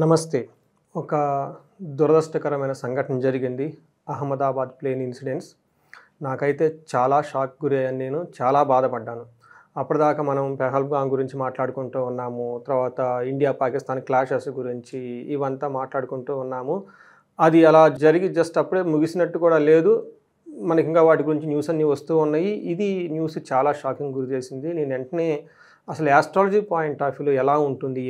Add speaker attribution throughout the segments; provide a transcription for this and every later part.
Speaker 1: నమస్తే. ఒక దురదృష్టకరమైన సంఘటన జరిగింది. Ahmedabad plane incidents. నాకైతే చాలా షాక్ గురయ్యాను నేను. చాలా బాధపడ్డాను. అప్పటిదాకా మనం పెహల్గాం గురించి మాట్లాడుకుంటూ ఉన్నాము. తర్వాత ఇండియా, పాకిస్తాన్ క్లాషెస్ గురించి ఇవంతా మాట్లాడుకుంటూ ఉన్నాము. అది అలా జరిగి జస్ట్ అప్పుడే ముగిసినట్టు కూడా లేదు. మనకింకా వాటి గురించి న్యూస్ అన్నీ వస్తూ ఉన్నాయి. ఇది న్యూస్ చాలా షాకింగ్ గురి చేసింది. నేను వెంటనే అసలు యాస్ట్రాలజీ పాయింట్ ఆఫ్ వ్యూలో ఎలా ఉంటుంది?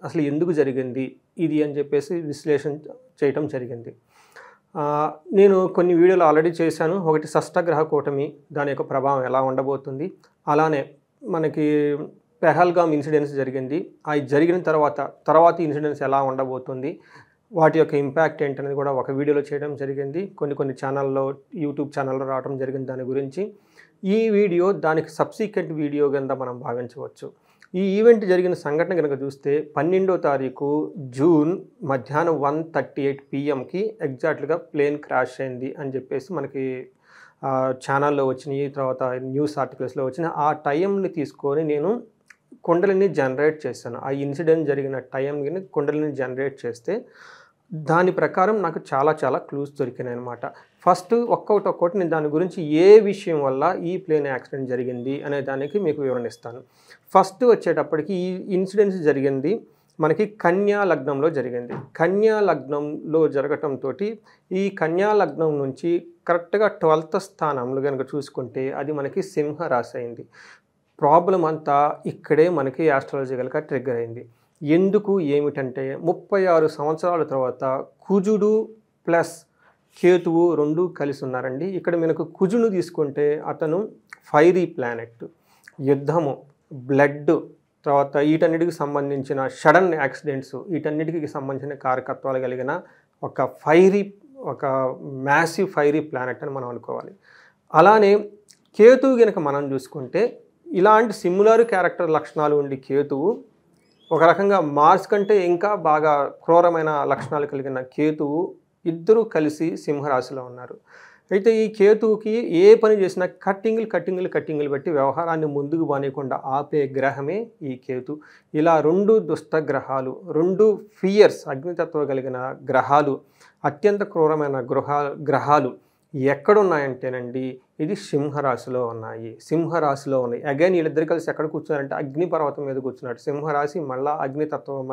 Speaker 1: అసలు ఎందుకు జరిగింది ఇది అని చెప్పేసి విశ్లేషణ చేయటం జరిగింది. నేను కొన్ని వీడియోలు ఆల్రెడీ చేశాను. ఒకటి షష్టగ్రహ కూటమి, దాని యొక్క ప్రభావం ఎలా ఉండబోతుంది, అలానే మనకి పెహల్గాం ఇన్సిడెంట్స్ జరిగింది. అవి జరిగిన తర్వాత ఇన్సిడెంట్స్ ఎలా ఉండబోతుంది, వాటి యొక్క ఇంపాక్ట్ ఏంటనేది కూడా ఒక వీడియోలో చేయడం జరిగింది. కొన్ని ఛానల్లో, యూట్యూబ్ ఛానల్లో రావడం జరిగింది దాని గురించి. ఈ వీడియో దానికి సబ్సిక్వెంట్ వీడియో కింద మనం భావించవచ్చు. ఈ ఈవెంట్ జరిగిన సంఘటన కనుక చూస్తే 12వ తారీఖు జూన్ మధ్యాహ్నం 1:38 PM ఎగ్జాక్ట్గా ప్లేన్ క్రాష్ అయింది అని చెప్పేసి మనకి ఛానల్లో వచ్చినాయి, తర్వాత న్యూస్ ఆర్టికల్స్లో వచ్చిన ఆ టైంని తీసుకొని నేను కుండలిని జనరేట్ చేశాను. ఆ ఇన్సిడెంట్ జరిగిన టైంని కుండలిని జనరేట్ చేస్తే దాని ప్రకారం నాకు చాలా క్లూస్ దొరికినాయి అనమాట. ఫస్ట్ ఒక్కొక్కటి నేను దాని గురించి ఏ విషయం వల్ల ఈ ప్లేన్ యాక్సిడెంట్ జరిగింది అనే దానికి మీకు వివరణిస్తాను. ఫస్ట్ వచ్చేటప్పటికి ఈ ఇన్సిడెంట్స్ జరిగింది మనకి కన్యా లగ్నంలో జరిగింది. కన్యా లగ్నంలో జరగటంతో ఈ కన్యా లగ్నం నుంచి కరెక్ట్గా 12th స్థానంలో కనుక చూసుకుంటే అది మనకి సింహ రాశి అయింది. ప్రాబ్లం అంతా ఇక్కడే మనకి యాస్ట్రాలజికల్గా ట్రిగ్గర్ అయింది. ఎందుకు ఏమిటంటే 36 సంవత్సరాల తర్వాత కుజుడు ప్లస్ కేతువు రెండు కలిసి ఉన్నారండి. ఇక్కడ మనకు కుజును తీసుకుంటే అతను ఫైరీ ప్లానెట్, యుద్ధము, బ్లడ్, తర్వాత వీటన్నిటికి సంబంధించిన సడన్ యాక్సిడెంట్స్, వీటన్నిటికి సంబంధించిన కారకత్వాలు కలిగిన ఒక మ్యాసివ్ ఫైరీ ప్లానెట్ అని మనం అనుకోవాలి. అలానే కేతువు కనుక మనం చూసుకుంటే ఇలాంటి సిమిలర్ క్యారెక్టర్ లక్షణాలు ఉండి కేతువు ఒక రకంగా మార్స్ కంటే ఇంకా బాగా క్రూరమైన లక్షణాలు కలిగిన కేతువు ఇద్దరూ కలిసి సింహరాశిలో ఉన్నారు. అయితే ఈ కేతువుకి ఏ పని చేసినా కట్టింగులు బట్టి వ్యవహారాన్ని ముందుకు బానేయకుండా ఆపే గ్రహమే ఈ కేతు. ఇలా రెండు దుష్ట గ్రహాలు, రెండు ఫియర్స్, అగ్నితత్వం కలిగిన గ్రహాలు, అత్యంత క్రూరమైన గ్రహాలు ఎక్కడున్నాయంటేనండి ఇది సింహరాశిలో ఉన్నాయి. అగైన్ వీళ్ళిద్దరు కలిసి ఎక్కడ కూర్చున్నారంటే అగ్నిపర్వతం మీద కూర్చున్నాడు. సింహరాశి మళ్ళా అగ్నితత్వం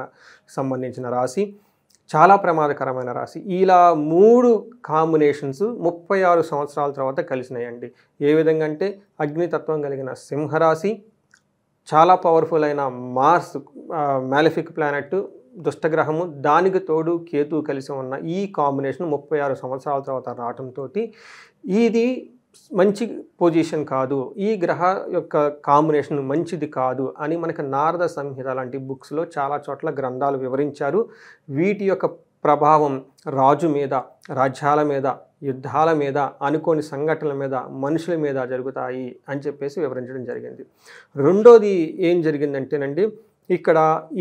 Speaker 1: సంబంధించిన రాశి, చాలా ప్రమాదకరమైన రాశి. ఇలా 3 కాంబినేషన్స్ 36 సంవత్సరాల తర్వాత కలిసినాయండి. ఏ విధంగా అంటే అగ్నితత్వం కలిగిన సింహరాశి, చాలా పవర్ఫుల్ అయిన మార్స్ మ్యాలిఫిక్ ప్లానెట్, దుష్టగ్రహము, దానికి తోడు కేతు కలిసి ఉన్న ఈ కాంబినేషన్ 36 సంవత్సరాల తర్వాత రావడంతో ఇది మంచి పొజిషన్ కాదు, ఈ గ్రహ యొక్క కాంబినేషన్ మంచిది కాదు అని మనకి నారద సంహిత లాంటి బుక్స్లో చాలా చోట్ల గ్రంథాలు వివరించారు. వీటి యొక్క ప్రభావం రాజు మీద, రాజ్యాల మీద, యుద్ధాల మీద, అనుకోని సంఘటనల మీద, మనుషుల మీద జరుగుతాయి అని చెప్పేసి వివరించడం జరిగింది. రెండోది ఏం జరిగిందంటేనండి, ఇక్కడ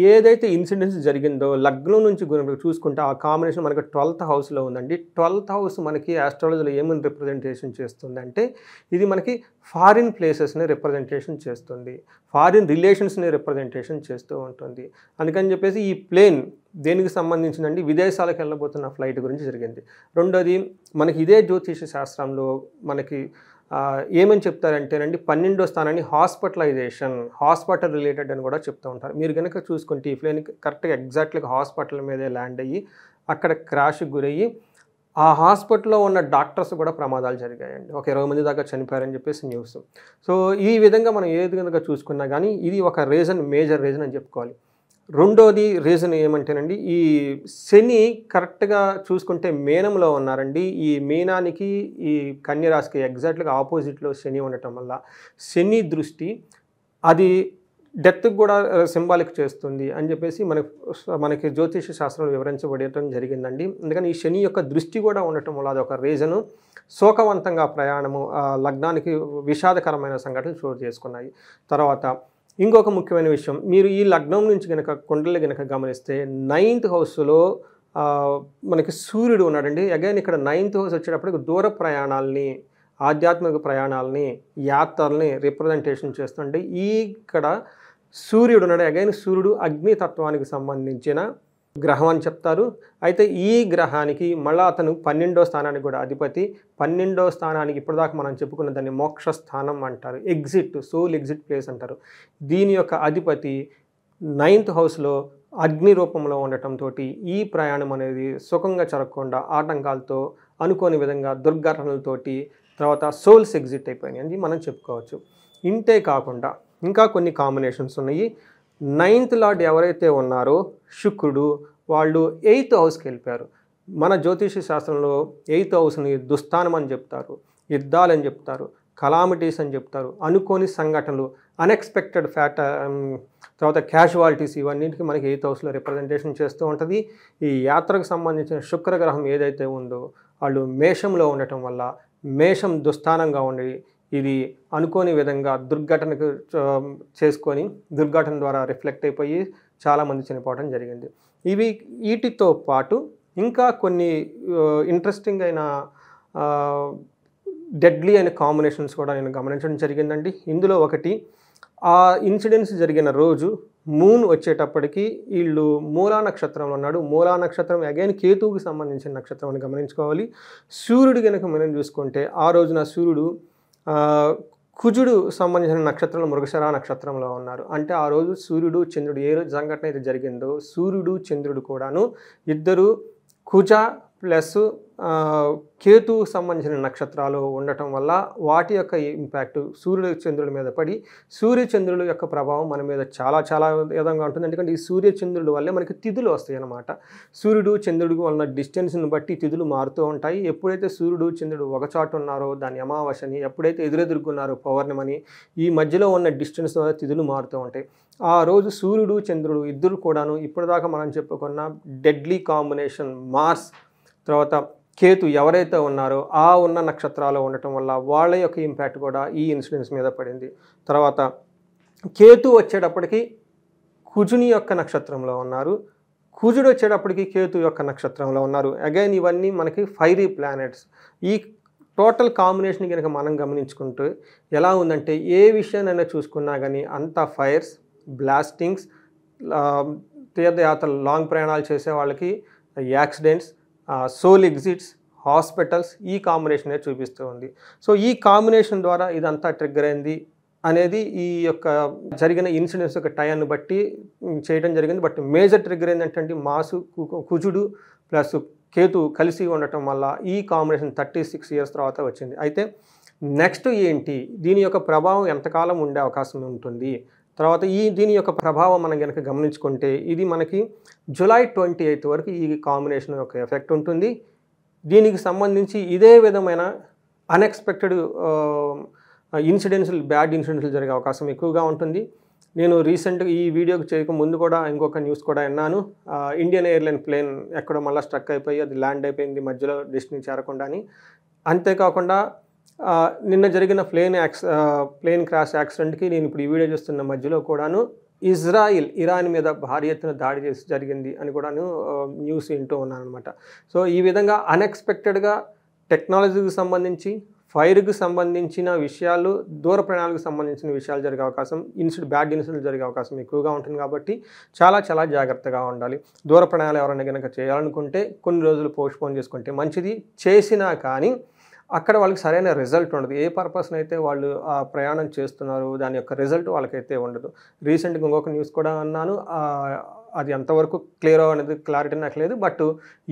Speaker 1: ఏదైతే ఇన్సిడెంట్స్ జరిగిందో లగ్నం నుంచి చూసుకుంటే ఆ కాంబినేషన్ మనకి 12th హౌస్లో ఉందండి. 12th హౌస్ మనకి ఆస్ట్రాలజీలో ఏమని రిప్రజెంటేషన్ చేస్తుంది అంటే ఇది మనకి ఫారిన్ ప్లేసెస్ని రిప్రజెంటేషన్ చేస్తుంది, ఫారిన్ రిలేషన్స్ని రిప్రజెంటేషన్ చేస్తూ ఉంటుంది. అందుకని చెప్పేసి ఈ ప్లేన్ దేనికి సంబంధించిందండి, విదేశాలకు వెళ్ళబోతున్న ఫ్లైట్ గురించి జరిగింది. రెండోది మనకి ఇదే జ్యోతిష శాస్త్రంలో మనకి ఏమని చెప్తారంటేనండి 12వ స్థానాన్ని హాస్పిటల్ రిలేటెడ్ అని కూడా చెప్తూ ఉంటారు. మీరు కనుక చూసుకుంటే ఈ ప్లేన్ కరెక్ట్గా ఎగ్జాక్ట్గా హాస్పిటల్ మీదే ల్యాండ్ అయ్యి అక్కడ క్రాష్కి గురయ్యి ఆ హాస్పిటల్లో ఉన్న డాక్టర్స్ కూడా ప్రమాదాలు జరిగాయండి. ఒక 20 మంది దాకా చనిపోయారని చెప్పేసి న్యూస్. సో ఈ విధంగా మనం ఏది కనుక చూసుకున్నా కానీ ఇది ఒక మేజర్ రీజన్ అని చెప్పుకోవాలి. రెండోది రీజన్ ఏమంటేనండి, ఈ శని కరెక్ట్గా చూసుకుంటే మీనంలో ఉన్నారండి. ఈ మీనానికి ఈ కన్యరాశికి ఎగ్జాక్ట్గా ఆపోజిట్లో శని ఉండటం వల్ల శని దృష్టి అది డెత్కి కూడా సింబాలిక్ చేస్తుంది అని చెప్పేసి మనకి జ్యోతిష శాస్త్రంలో వివరించబడటం జరిగిందండి. అందుకని ఈ శని యొక్క దృష్టి కూడా ఉండటం వల్ల అదొక రీజను. శోకవంతంగా ప్రయాణము, లగ్నానికి విషాదకరమైన సంఘటనలు చోటు చేసుకున్నాయి. తర్వాత ఇంకొక ముఖ్యమైన విషయం, మీరు ఈ లగ్నం నుంచి కనుక కుండలి కనుక గమనిస్తే 9th హౌస్లో మనకి సూర్యుడు ఉన్నాడండి. అగైన్ ఇక్కడ 9th హౌస్ వచ్చేటప్పటికి దూర ప్రయాణాలని, ఆధ్యాత్మిక ప్రయాణాలని, యాత్రల్ని రిప్రజెంటేషన్ చేస్తుంటే ఇక్కడ సూర్యుడు ఉన్నాడు. అగైన్ సూర్యుడు అగ్నితత్వానికి సంబంధించిన గ్రహం అని చెప్తారు. అయితే ఈ గ్రహానికి మళ్ళా అతను 12వ స్థానానికి కూడా అధిపతి. 12వ స్థానానికి ఇప్పటిదాకా మనం చెప్పుకున్న దాన్ని మోక్ష స్థానం అంటారు. సోల్ ఎగ్జిట్ ప్లేస్ అంటారు. దీని యొక్క అధిపతి 9th హౌస్లో అగ్ని రూపంలో ఉండటంతో ఈ ప్రయాణం అనేది సుఖంగా జరగకుండా ఆటంకాలతో, అనుకోని విధంగా దుర్ఘటనలతోటి తర్వాత సోల్స్ ఎగ్జిట్ అయిపోయినాయి అని మనం చెప్పుకోవచ్చు. ఇంతే కాకుండా ఇంకా కొన్ని కాంబినేషన్స్ ఉన్నాయి. 9th లార్డ్ ఎవరైతే ఉన్నారో శుక్రుడు, వాళ్ళు 8th హౌస్కి వెళ్ళిపోయారు. మన జ్యోతిష శాస్త్రంలో 8th హౌస్ని దుస్థానం అని చెప్తారు, యుద్ధాలని చెప్తారు, కలామిటీస్ అని చెప్తారు, అనుకోని సంఘటనలు, అన్ఎక్స్పెక్టెడ్ తర్వాత క్యాజువాలిటీస్, ఇవన్నిటికీ మనకి 8th హౌస్లో రిప్రజెంటేషన్ చేస్తూ ఉంటుంది. ఈ యాత్రకు సంబంధించిన శుక్రగ్రహం ఏదైతే ఉందో వాళ్ళు మేషంలో ఉండటం వల్ల మేషం దుస్థానంగా ఉండి ఇది అనుకోని విధంగా దుర్ఘటనకు చేసుకొని దుర్ఘటన ద్వారా రిఫ్లెక్ట్ అయిపోయి చాలామంది చనిపోవడం జరిగింది. వీటితో పాటు ఇంకా కొన్ని ఇంట్రెస్టింగ్ అయిన డెడ్లీ అయిన కాంబినేషన్స్ కూడా నేను గమనించడం జరిగిందండి. ఇందులో ఒకటి, ఆ ఇన్సిడెంట్స్ జరిగిన రోజు మూన్ వచ్చేటప్పటికి వీళ్ళు మూలా నక్షత్రంలో ఉన్నాడు. మూలా నక్షత్రం అగైన్ కేతువుకి సంబంధించిన నక్షత్రం అని గమనించుకోవాలి. సూర్యుడు కనుక మనం చూసుకుంటే ఆ రోజున సూర్యుడు కుజుడు సంబంధించిన నక్షత్రంలో మృగశిర నక్షత్రంలో ఉన్నారు. అంటే ఆ రోజు సూర్యుడు చంద్రుడు ఏ రోజు సంఘటన అయితే జరిగిందో సూర్యుడు చంద్రుడు కూడాను ఇద్దరు కుజ ప్లస్ కేతు సంబంధించిన నక్షత్రాలు ఉండటం వల్ల వాటి యొక్క ఇంపాక్ట్ సూర్యుడు చంద్రుడి మీద పడి సూర్య చంద్రుల యొక్క ప్రభావం మన మీద చాలా చాలా విధంగా ఉంటుంది. ఎందుకంటే ఈ సూర్య చంద్రుడి వల్లే మనకి తిథులు వస్తాయి అన్నమాట. సూర్యుడు చంద్రుడికి ఉన్న డిస్టెన్స్ని బట్టి తిథులు మారుతూ ఉంటాయి. ఎప్పుడైతే సూర్యుడు చంద్రుడు ఒక చాటు ఉన్నారో దాని అమావాస్యని, ఎప్పుడైతే ఎదురెదుర్కొన్నారో పౌర్ణమని, ఈ మధ్యలో ఉన్న డిస్టెన్స్ వల్ల తిథులు మారుతూ ఉంటాయి. ఆ రోజు సూర్యుడు చంద్రుడు ఇద్దరు కూడాను ఇప్పటిదాకా మనం చెప్పుకున్న డెడ్లీ కాంబినేషన్ మార్స్ తర్వాత కేతు ఎవరైతే ఉన్నారో ఆ ఉన్న నక్షత్రాలు ఉండటం వల్ల వాళ్ళ యొక్క ఇంపాక్ట్ కూడా ఈ ఇన్సిడెంట్స్ మీద పడింది. తర్వాత కేతు వచ్చేటప్పటికి కుజుని యొక్క నక్షత్రంలో ఉన్నారు, కుజుడు వచ్చేటప్పటికి కేతు యొక్క నక్షత్రంలో ఉన్నారు. అగైన్ ఇవన్నీ మనకి ఫైరీ ప్లానెట్స్. ఈ టోటల్ కాంబినేషన్ కనుక మనం గమనించుకుంటూ ఎలా ఉందంటే ఏ విషయాన్నైనా చూసుకున్నా కానీ అంతా ఫైర్స్, బ్లాస్టింగ్స్, తీర్థయాత్రలు లాంగ్ ప్రయాణాలు చేసే వాళ్ళకి యాక్సిడెంట్స్, సోల్ ఎగ్జిట్స్, హాస్పిటల్స్, ఈ కాంబినేషనే చూపిస్తూ ఉంది. సో ఈ కాంబినేషన్ ద్వారా ఇదంతా ట్రిగ్గర్ అయింది అనేది ఈ యొక్క జరిగిన ఇన్సిడెంట్స్ యొక్క టైంని బట్టి చేయడం జరిగింది. బట్ మేజర్ ట్రిగ్గర్ ఏంటంటే మాసు కుజుడు ప్లస్ కేతు కలిసి ఉండటం వల్ల ఈ కాంబినేషన్ 36 years తర్వాత వచ్చింది. అయితే నెక్స్ట్ ఏంటి, దీని యొక్క ప్రభావం ఎంతకాలం ఉండే అవకాశం ఉంటుంది, తర్వాత దీని యొక్క ప్రభావం మనం కనుక గమనించుకుంటే ఇది మనకి July 28 వరకు ఈ కాంబినేషన్ యొక్క ఎఫెక్ట్ ఉంటుంది. దీనికి సంబంధించి ఇదే విధమైన అన్ఎక్స్పెక్టెడ్ బ్యాడ్ ఇన్సిడెంట్స్ జరిగే అవకాశం ఎక్కువగా ఉంటుంది. నేను రీసెంట్గా ఈ వీడియోకి చేయక ముందు కూడా ఇంకొక న్యూస్ కూడా విన్నాను. ఇండియన్ ఎయిర్లైన్ ప్లేన్ ఎక్కడో మళ్ళీ స్ట్రక్ అయిపోయి అది ల్యాండ్ అయిపోయింది మధ్యలో డెస్టినీ చేరకుండా అని. అంతేకాకుండా నిన్న జరిగిన ప్లేన్ క్రాష్ యాక్సిడెంట్కి నేను ఇప్పుడు ఈ వీడియో చూస్తున్న మధ్యలో కూడాను ఇరాన్ మీద భారీ ఎత్తున దాడి చేసి జరిగింది అని కూడాను న్యూస్ వింటూ ఉన్నాను అనమాట. సో ఈ విధంగా అన్ఎక్స్పెక్టెడ్గా టెక్నాలజీకి సంబంధించి, ఫైర్కి సంబంధించిన విషయాలు, దూర ప్రయాణాలకు సంబంధించిన విషయాలు జరిగే అవకాశం, బ్యాడ్ ఇన్సిడెంట్ జరిగే అవకాశం ఎక్కువగా ఉంటుంది. కాబట్టి చాలా చాలా జాగ్రత్తగా ఉండాలి. దూర ప్రయాణాలు ఎవరైనా కనుక చేయాలనుకుంటే కొన్ని రోజులు పోస్ట్పోన్ చేసుకుంటే మంచిది. చేసినా కానీ అక్కడ వాళ్ళకి సరైన రిజల్ట్ ఉండదు. ఏ పర్పస్ని అయితే వాళ్ళు ఆ ప్రయాణం చేస్తున్నారు దాని యొక్క రిజల్ట్ వాళ్ళకైతే ఉండదు. రీసెంట్గా ఇంకొక న్యూస్ కూడా అన్నాను, అది ఎంతవరకు క్లియర్ అనేది క్లారిటీ నాకు లేదు. బట్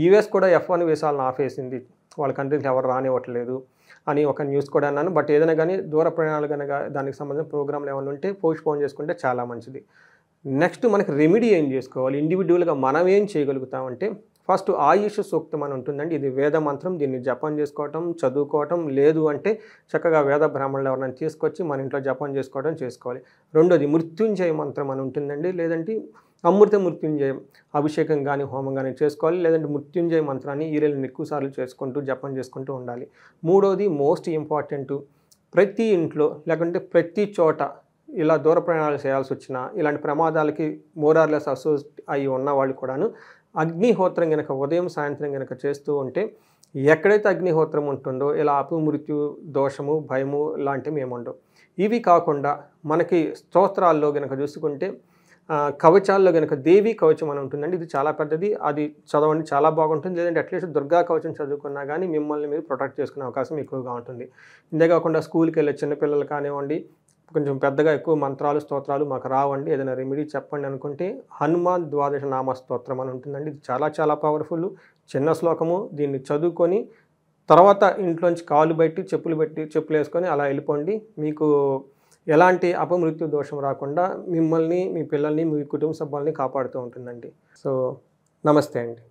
Speaker 1: యూఎస్ కూడా F1 వీసాలను ఆపేసింది, వాళ్ళ కంట్రీకి ఎవరు రానివ్వట్లేదు అని ఒక న్యూస్ కూడా అన్నాను. బట్ ఏదైనా కానీ దూర ప్రయాణాలు కనుక దానికి సంబంధించిన ప్రోగ్రాంలు ఏమైనా ఉంటే పోస్ట్పోన్ చేసుకుంటే చాలా మంచిది. నెక్స్ట్ మనకి రెమెడీ ఏం చేసుకోవాలి, ఇండివిజువల్గా మనం ఏం చేయగలుగుతామంటే ఫస్ట్ ఆయుష్ సూక్తం అని ఉంటుందండి. ఇది వేద మంత్రం, దీన్ని జపం చేసుకోవటం, చదువుకోవటం, లేదు అంటే చక్కగా వేద బ్రాహ్మణులు ఎవరైనా తీసుకొచ్చి మన ఇంట్లో జపం చేసుకోవాలి. రెండోది మృత్యుంజయ మంత్రం అని ఉంటుందండి, లేదంటే అమృత మృత్యుంజయం అభిషేకం కానీ హోమం కానీ చేసుకోవాలి, లేదంటే మృత్యుంజయ మంత్రాన్ని ఈరేళ్ళని ఎక్కువసార్లు జపం చేసుకుంటూ ఉండాలి. మూడోది మోస్ట్ ఇంపార్టెంట్, ప్రతి ఇంట్లో లేకుంటే ప్రతి చోట ఇలా దూర ప్రయాణాలు చేయాల్సి వచ్చినా ఇలాంటి ప్రమాదాలకి మోరార్లెస్ అసోసియేట్ అయి ఉన్న వాళ్ళు కూడాను అగ్నిహోత్రం కనుక ఉదయం సాయంత్రం కనుక చేస్తూ ఉంటే ఎక్కడైతే అగ్నిహోత్రం ఉంటుందో ఇలా అపమృత్యు, దోషము, భయము లాంటివి ఏముండవు. ఇవి కాకుండా మనకి స్తోత్రాల్లో కనుక చూసుకుంటే కవచాల్లో గనుక దేవి కవచం అని ఉంటుందండి. ఇది చాలా పెద్దది. అది చదవండి, చాలా బాగుంటుంది. లేదంటే అట్లీస్ట్ దుర్గా కవచం చదువుకున్నా గానీ మిమ్మల్ని మీరు ప్రొటెక్ట్ చేసుకునే అవకాశం ఎక్కువగా ఉంటుంది. ఇంతే కాకుండా స్కూల్‌కెళ్ళే చిన్న పిల్లలు కానివ్వండి, కొంచెం పెద్దగా ఎక్కువ మంత్రాలు, స్తోత్రాలు మాకు రావండి, ఏదైనా రెమెడీ చెప్పండి అనుకుంటే హనుమాన్ ద్వాదశ నామ స్తోత్రం అని ఉంటుందండి. ఇది చాలా చాలా పవర్‌ఫుల్. చిన్న శ్లోకము. దీన్ని చదువుకొని తర్వాత ఇంట్లోంచి కాళ్ళు బయటి చెప్పులేసుకొని అలా వెళ్ళిపోండి. మీకు ఎలాంటి అపమృత్యు దోషం రాకుండా మిమ్మల్ని, మీ పిల్లల్ని, మీ కుటుంబ సభ్యుల్ని కాపాడుతూ ఉంటుందండి. సో, నమస్తే అండి.